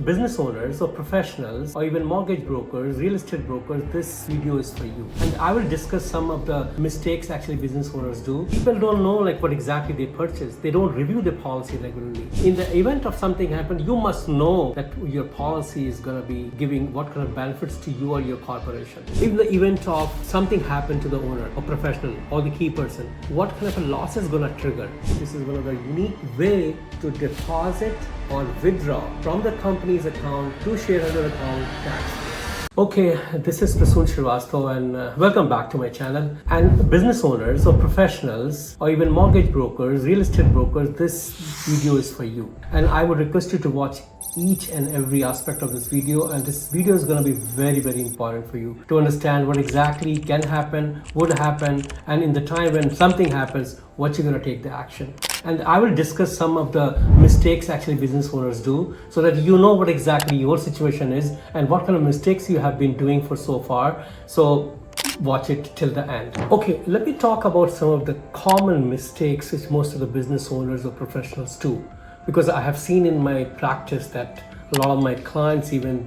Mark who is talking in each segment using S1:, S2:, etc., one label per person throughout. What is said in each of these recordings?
S1: business owners or professionals or even mortgage brokers, real estate brokers, this video is for you. And I will discuss some of the mistakes actually business owners do. People don't know what exactly they purchase. They don't review the policy regularly. In the event of something happen, you must know that your policy is going to be giving what kind of benefits to you or your corporation. In the event of something happen to the owner or professional or the key person, what kind of a loss is going to trigger? This is one of the unique way to deposit or withdraw from the company's account to shareholder account tax. Okay, this is Prasoon Srivastava and welcome back to my channel. And business owners or professionals or even mortgage brokers, real estate brokers, this video is for you. And I would request you to watch each and every aspect of this video, and this video is going to be very important for you to understand what exactly can happen, would happen, and in the time when something happens, what you're going to take the action. And I will discuss some of the mistakes actually business owners do so that you know what exactly your situation is and what kind of mistakes you have been doing for so far. So watch it till the end. Okay, let me talk about some of the common mistakes which most of the business owners or professionals do, because I have seen in my practice that a lot of my clients, even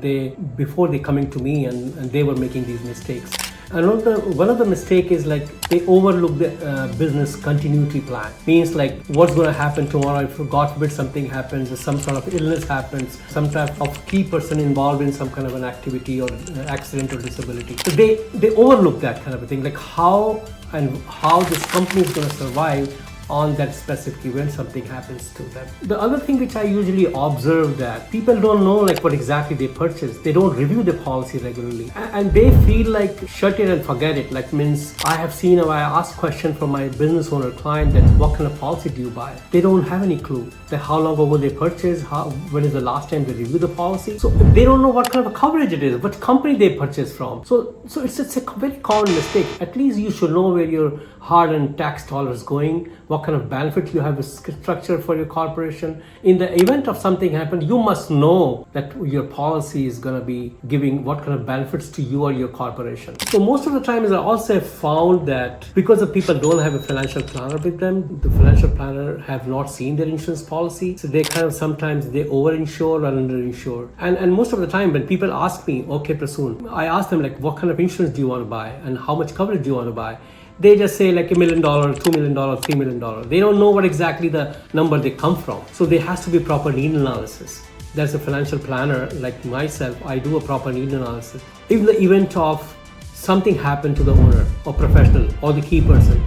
S1: before they coming to me and they were making these mistakes. And one of the mistake is they overlook the business continuity plan. Means what's going to happen tomorrow if God forbid something happens, or some sort of illness happens, some type of key person involved in some kind of an activity or an accident or disability. So they overlook that kind of a thing, how this company is going to survive on that specific event something happens to them. The other thing which I usually observe that people don't know what exactly they purchase. They don't review the policy regularly and they feel shut it and forget it. Means I have seen, I ask question from my business owner client that what kind of policy do you buy? They don't have any clue that how long ago they purchased, when is the last time they review the policy. So they don't know what kind of a coverage it is, what company they purchased from. So it's a very common mistake. At least you should know where your hard-earned tax dollars going, what kind of benefit you have structured for your corporation. In the event of something happen, you must know that your policy is going to be giving what kind of benefits to you or your corporation. So most of the times I also have found that because the people don't have a financial planner with them, the financial planner have not seen their insurance policy. So they sometimes they overinsure or underinsure. And most of the time when people ask me, okay Prasoon, I ask them what kind of insurance do you want to buy and how much coverage do you want to buy? They just say $1 million, $2 million, $3 million. They don't know what exactly the number they come from. So there has to be proper need analysis. There's a financial planner like myself, I do a proper need analysis. In the event of something happen to the owner or professional or the key person,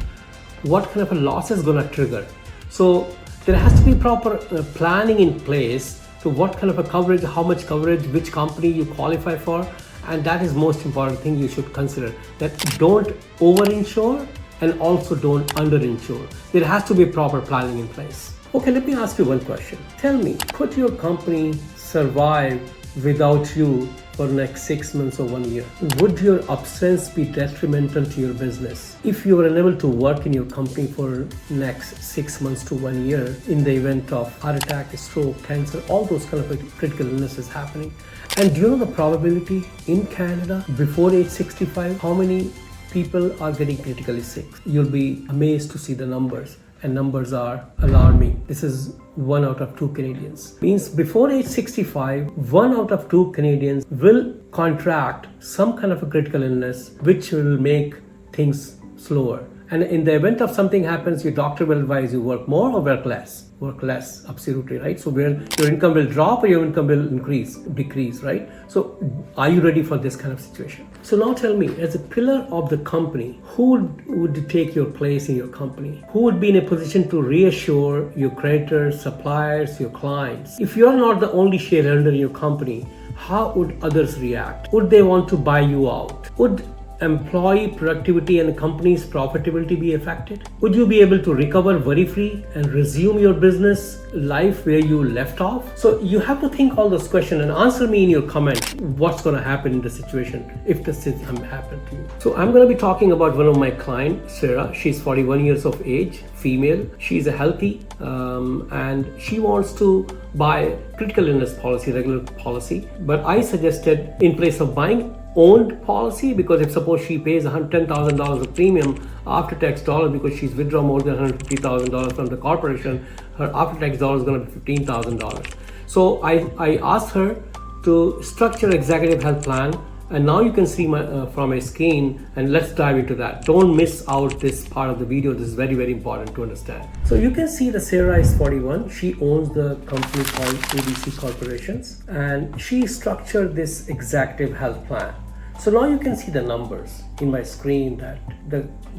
S1: what kind of a loss is going to trigger? So there has to be proper planning in place to what kind of a coverage, how much coverage, which company you qualify for. And that is most important thing you should consider, that don't overinsure and also don't underinsure. There has to be proper planning in place. Okay, let me ask you one question. Tell me, could your company survive without you for the next 6 months or 1 year? Would your absence be detrimental to your business? If you were unable to work in your company for next 6 months to 1 year in the event of heart attack, stroke, cancer, all those kind of critical illnesses happening. And do you know the probability in Canada before age 65, how many people are getting critically sick? You'll be amazed to see the numbers, and numbers are alarming. This is 1 out of 2 Canadians. Means before age 65, 1 out of 2 Canadians will contract some kind of a critical illness which will make things slower. And in the event of something happens, your doctor will advise you work more or work less. Work less, absolutely, right? So where your income will drop or your income will decrease, right? So are you ready for this kind of situation? So now tell me, as a pillar of the company, who would take your place in your company? Who would be in a position to reassure your creditors, suppliers, your clients? If you're not the only shareholder in your company, how would others react? Would they want to buy you out? Would employee productivity and the company's profitability be affected? Would you be able to recover worry-free and resume your business life where you left off? So you have to think all those questions and answer me in your comment what's going to happen in the situation if this happen to you. So I'm going to be talking about one of my clients, Sarah. She's 41 years of age, female. She's a healthy and she wants to buy critical illness policy, regular policy. But I suggested in place of buying owned policy, because if suppose she pays $10,000 of premium after tax dollar because she's withdrawn more than $150,000 from the corporation, her after tax dollar is going to be $15,000. So I asked her to structure executive health plan. And now you can see from my screen, and let's dive into that. Don't miss out this part of the video. This is very, very important to understand. So you can see that Sarah is 41. She owns the company called ABC Corporations, and she structured this executive health plan. So now you can see the numbers in my screen that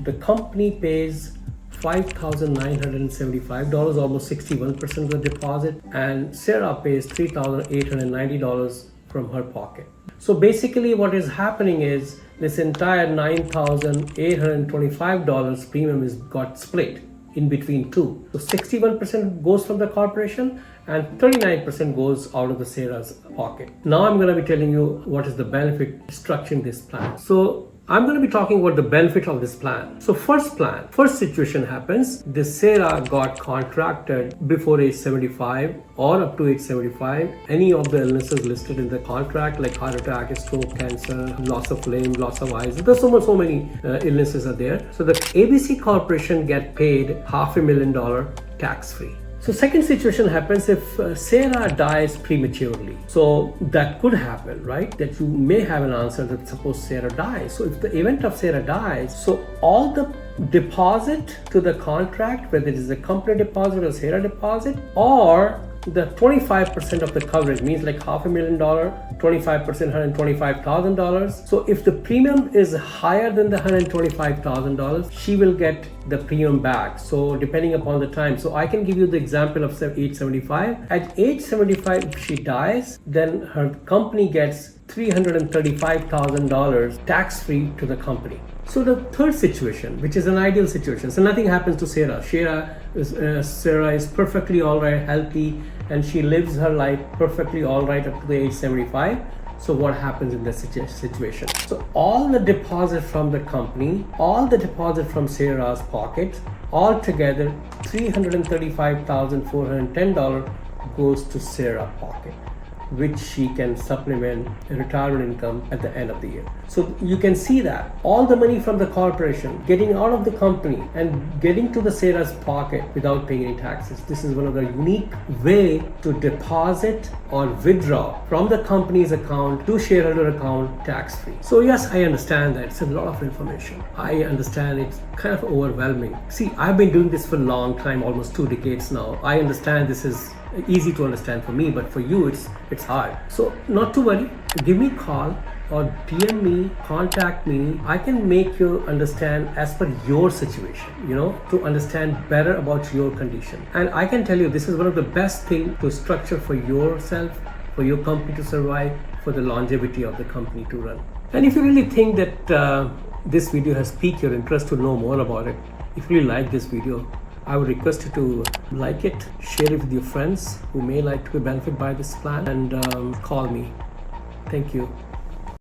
S1: the company pays $5,975, almost 61% of the deposit, and Sarah pays $3,890 from her pocket. So basically what is happening is this entire $9,825 premium is got split in between two. So 61% goes from the corporation and 39% goes out of the Sarah's pocket. Now I'm going to be telling you what is the benefit structuring this plan. So I'm going to be talking about the benefit of this plan. So first situation happens, this Sarah got contracted before age 75 or up to age 75, any of the illnesses listed in the contract like heart attack, stroke, cancer, loss of limb, loss of eyes. There's so many illnesses are there. So the ABC Corporation get paid $500,000 tax-free. So second situation happens if Sarah dies prematurely. So that could happen, right? That you may have an answer that suppose Sarah dies. So if the event of Sarah dies, so all the deposit to the contract, whether it is a company deposit or Sarah deposit, or the 25% of the coverage means like $500,000, 25%, $125,000. So if the premium is higher than the $125,000, she will get the premium back. So depending upon the time. So I can give you the example of age 75. At age 75, if she dies, then her company gets $335,000 tax-free to the company. So the third situation, which is an ideal situation, so nothing happens to Sarah. Sarah is perfectly all right, healthy, and she lives her life perfectly all right up to the age 75. So what happens in this situation? So all the deposit from the company, all the deposit from Sarah's pocket, all together $335,410 goes to Sarah's pocket, which she can supplement retirement income at the end of the year. So you can see that all the money from the corporation getting out of the company and getting to the Sarah's pocket without paying any taxes. This is one of the unique way to deposit or withdraw from the company's account to shareholder account tax-free. So yes, I understand that it's a lot of information. I understand it's kind of overwhelming. See, I've been doing this for a long time, almost 2 decades now. I understand this is easy to understand for me, but for you it's hard. So not to worry, give me a call or DM me, contact me. I can make you understand as per your situation, to understand better about your condition. And I can tell you this is one of the best things to structure for yourself, for your company to survive, for the longevity of the company to run. And if you really think that this video has piqued your interest to know more about it, if you really like this video, I would request you to like it, share it with your friends who may like to benefit by this plan, and call me. Thank you.